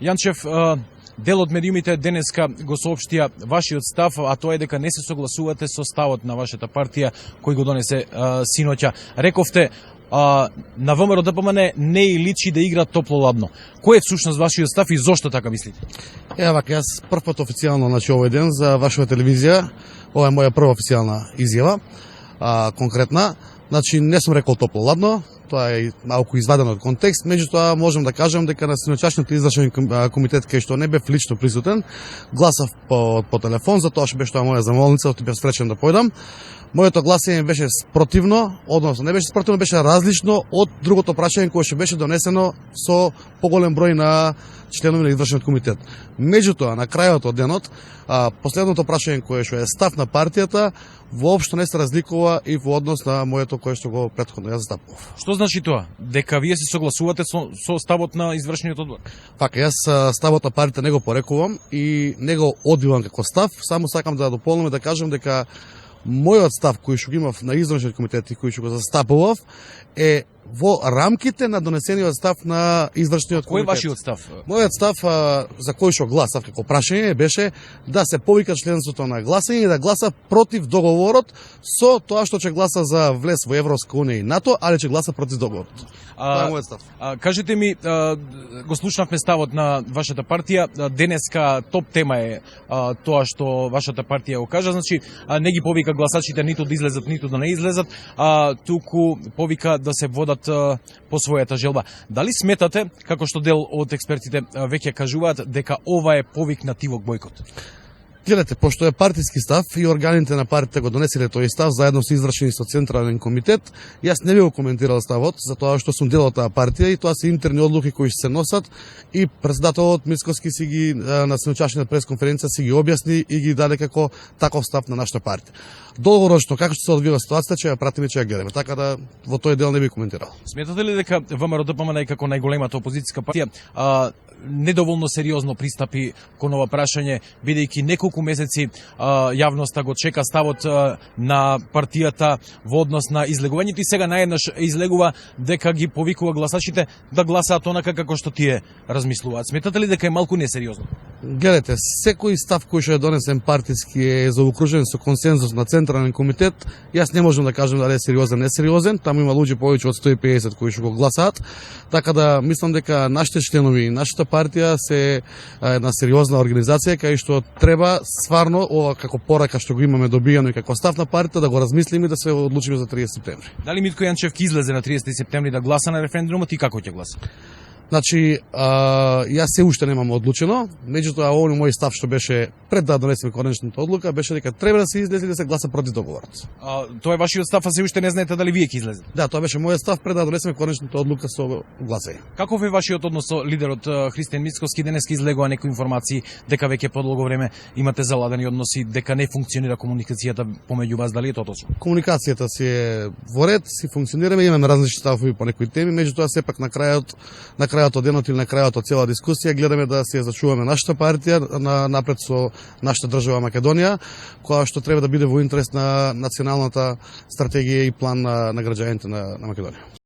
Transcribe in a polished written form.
Јанчев, дел од медиумите денеска го соопштија вашиот став, а тоа е дека не се согласувате со ставот на вашата партија кој го донесе синоќа. Рековте, на ВМРО ДПМН не и личи да игра топло-ладно. Кој е всушност вашиот став и зошто така мислите? Вака, јас првпат официјално овој ден за вашата телевизија, ова е моја прва официјална изјава, конкретна. Значи, не сум рекол топло-ладно, тоа е малку извадено од контекст, меѓутоа можам да кажам дека на синоќашниот извршен комитет кај што не бев лично присутен, гласав по телефон, затоа што беше тоа моја замолница, бев сречен да појдам. Моето гласење беше спротивно, односно не беше спротивно, беше различно од другото прашање кое што беше донесено со поголем број на членови на извршниот комитет. Меѓутоа, на крајот од денот, последното прашање кое што е став на партијата, воопшто не се разликува и во однос на моето кое што го претходно ја застапував. Што значи тоа? Дека вие се согласувате со ставот на извршниот одбор? Така, јас ставот на партијата не го порекувам и не го одбивам како став, само сакам да дополнам и да кажам дека мојот став кој што го имав на извршниот комитет и кој што го застапував е во рамките на донесениот став на извршниот комитет. Кој е вашиот став? Мојот став за кој што гласав како прашање беше да се повика членството на гласање и да гласа против договорот со тоа што ќе гласа за влез во Европска унија и НАТО, али ќе гласа против договорот. Тоа е мојот став. Кажете ми, го слушнавме ставот на вашата партија. Денеска топ тема е тоа што вашата партија го кажа. Значи, не ги повика гласачите ниту да излезат, ниту да не излезат, туку повика да се водат по својата желба. Дали сметате, како што дел од експертите веќе кажуваат, дека ова е повик на тивок бојкот? Гледате, пошто е партиски став и органите на партијата го донеселе тој став заедно со извршени со Централен комитет, јас не би го коментирал ставот, затоа што сум дел од таа партија и тоа се интерни одлуки кои се носат и председателот Мицкоски си ги на синоќашната пресконференција си ги објасни и ги даде како таков став на нашата партија. Долгорочно како ќе се одвива ситуацијата, ќе ја пратиме, ќе ја гледаме, така да во тој дел не би коментирал. Сметате ли дека ВМРО ДПМН како најголемата опозицијска партија недоволно сериозно пристапи кон ова прашање, бидејќи неколку месеци јавноста го чека ставот на партијата во однос на излегувањето и сега наеднаш излегува дека ги повикува гласачите да гласаат онака како што тие размислуваат. Сметате ли дека е малку несериозно? Гледате, секој став кој што е донесен партиски е заокружен со консензус на Централен комитет. Јас не можам да кажам дали е сериозен, несериозен, таму има луѓе повеќе од 150 кои што го гласаат, така да мислам дека нашите членови и нашата партија се една сериозна организација кај што треба стварно ова како порака што го имаме добијано и како став на партијата да го размислиме и да се одлучиме за 30 септември. Дали Митко Јанчев ќе излезе на 30 септември да гласа на референдумот и како ќе гласа? Значи, јас се уште немам одлучено, меѓутоа овој мој став што беше пред да донесеме конечната одлука беше дека треба да се излезе и да се гласа против договорот. Тоа е вашиот став, а се уште не знаете дали вие ќе излезете? Да, тоа беше мојот став пред да донесеме конечната одлука со гласање. Каков е вашиот однос со лидерот Христијан Мицкоски? Денеска излегува некои информации дека веќе подолго време имате заладени односи, дека не функционира комуникацијата помеѓу вас, дали е тоа точно? Комуникацијата си е во ред, си функционираме, имаме различни ставови по некои теми, меѓутоа сепак на крајот од денот или на крајот од цела дискусија гледаме да се зачуваме нашата партија напред со нашата држава Македонија, која што треба да биде во интерес на националната стратегија и план на граѓаните на Македонија.